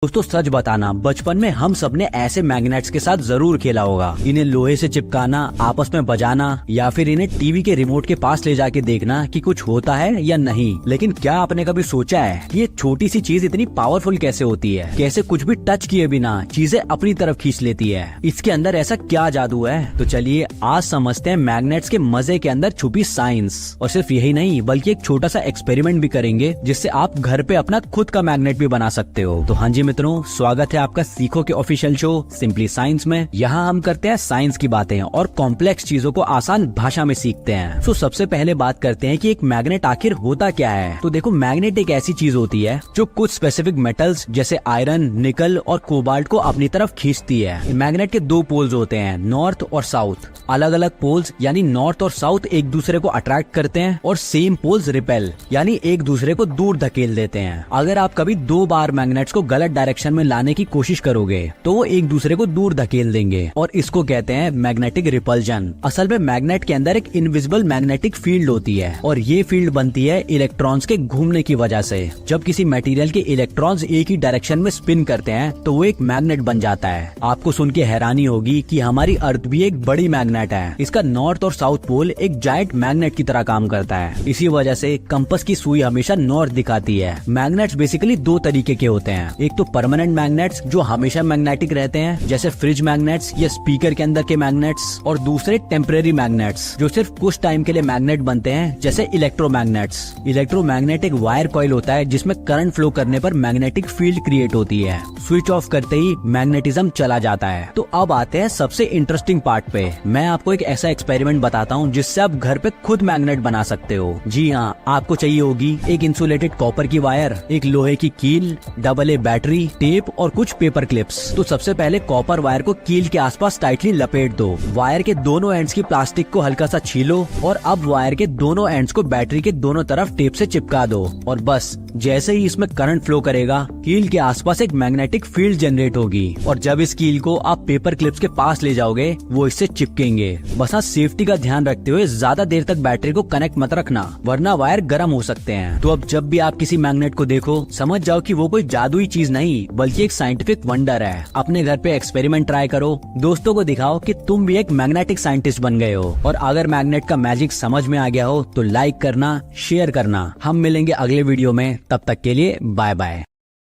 दोस्तों सच बताना, बचपन में हम सब ने ऐसे मैग्नेट्स के साथ जरूर खेला होगा। इन्हें लोहे से चिपकाना, आपस में बजाना या फिर इन्हें टीवी के रिमोट के पास ले जाके देखना कि कुछ होता है या नहीं। लेकिन क्या आपने कभी सोचा है कि ये छोटी सी चीज इतनी पावरफुल कैसे होती है? कैसे कुछ भी टच किए बिना चीजें अपनी तरफ खींच लेती है? इसके अंदर ऐसा क्या जादू है? तो चलिए आज समझते हैं मैग्नेट्स के मजे के अंदर छुपी साइंस। और सिर्फ यही नहीं बल्कि एक छोटा सा एक्सपेरिमेंट भी करेंगे जिससे आप घर पे अपना खुद का मैग्नेट भी बना सकते हो। तो हाँ जी मित्रों, स्वागत है आपका सीखो के ऑफिशियल शो सिंपली साइंस में। यहाँ हम करते हैं साइंस की बातें और कॉम्प्लेक्स चीजों को आसान भाषा में सीखते हैं। तो सबसे पहले बात करते हैं कि एक मैग्नेट आखिर होता क्या है। तो देखो, मैग्नेट एक ऐसी चीज होती है जो कुछ स्पेसिफिक मेटल्स जैसे आयरन, निकल और कोबाल्ट को अपनी तरफ खींचती है। मैग्नेट के दो पोल्स होते हैं, नॉर्थ और साउथ। अलग अलग पोल्स यानी नॉर्थ और साउथ एक दूसरे को अट्रैक्ट करते हैं और सेम पोल्स रिपेल यानी एक दूसरे को दूर धकेल देते हैं। अगर आप कभी दो बार मैग्नेट्स को गलत डायरेक्शन में लाने की कोशिश करोगे तो वो एक दूसरे को दूर धकेल देंगे और इसको कहते हैं मैग्नेटिक रिपल्जन। असल में मैग्नेट के अंदर एक इनविजिबल मैग्नेटिक फील्ड होती है और ये फील्ड बनती है इलेक्ट्रॉन्स के घूमने की वजह से। जब किसी मटेरियल के इलेक्ट्रॉन्स एक ही डायरेक्शन में स्पिन करते हैं तो वो एक मैग्नेट बन जाता है। आपको सुन के हैरानी होगी कि हमारी अर्थ भी एक बड़ी मैग्नेट है। इसका नॉर्थ और साउथ पोल एक जायंट मैग्नेट की तरह काम करता है। इसी वजह से कंपास की सुई हमेशा नॉर्थ दिखाती है। मैग्नेट्स बेसिकली दो तरीके के होते हैं। एक तो परमानेंट मैग्नेट्स जो हमेशा मैग्नेटिक रहते हैं जैसे फ्रिज मैग्नेट्स या स्पीकर के अंदर के मैग्नेट्स, और दूसरे टेम्परेरी मैग्नेट्स जो सिर्फ कुछ टाइम के लिए मैग्नेट बनते हैं जैसे इलेक्ट्रोमैग्नेट्स। इलेक्ट्रोमैग्नेट एक वायर कॉइल होता है जिसमें करंट फ्लो करने पर मैग्नेटिक फील्ड क्रिएट होती है। स्विच ऑफ करते ही मैग्नेटिज्म चला जाता है। तो अब आते हैं सबसे इंटरेस्टिंग पार्ट पे। मैं आपको एक ऐसा एक्सपेरिमेंट बताता हूँ जिससे आप घर पे खुद मैग्नेट बना सकते हो। जी हाँ, आपको चाहिए होगी एक इंसुलेटेड कॉपर की वायर, एक लोहे की कील, डबल ए बैटरी, टेप और कुछ पेपर क्लिप्स। तो सबसे पहले कॉपर वायर को कील के आसपास टाइटली लपेट दो। वायर के दोनों एंड्स की प्लास्टिक को हल्का सा छीलो और अब वायर के दोनों एंड्स को बैटरी के दोनों तरफ टेप से चिपका दो। और बस जैसे ही इसमें करंट फ्लो करेगा कील के आसपास एक मैग्नेटिक फील्ड जनरेट होगी और जब इस कील को आप पेपर क्लिप्स के पास ले जाओगे वो इससे चिपकेंगे। बस हाँ, सेफ्टी का ध्यान रखते हुए ज्यादा देर तक बैटरी को कनेक्ट मत रखना वरना वायर गर्म हो सकते हैं। तो अब जब भी आप किसी मैग्नेट को देखो समझ जाओ कि वो कोई जादुई चीज नहीं बल्कि एक साइंटिफिक वंडर है। अपने घर पे एक्सपेरिमेंट ट्राई करो, दोस्तों को दिखाओ कि तुम भी एक मैग्नेटिक साइंटिस्ट बन गए हो। और अगर मैग्नेट का मैजिक समझ में आ गया हो तो लाइक करना, शेयर करना। हम मिलेंगे अगले वीडियो में, तब तक के लिए बाय बाय।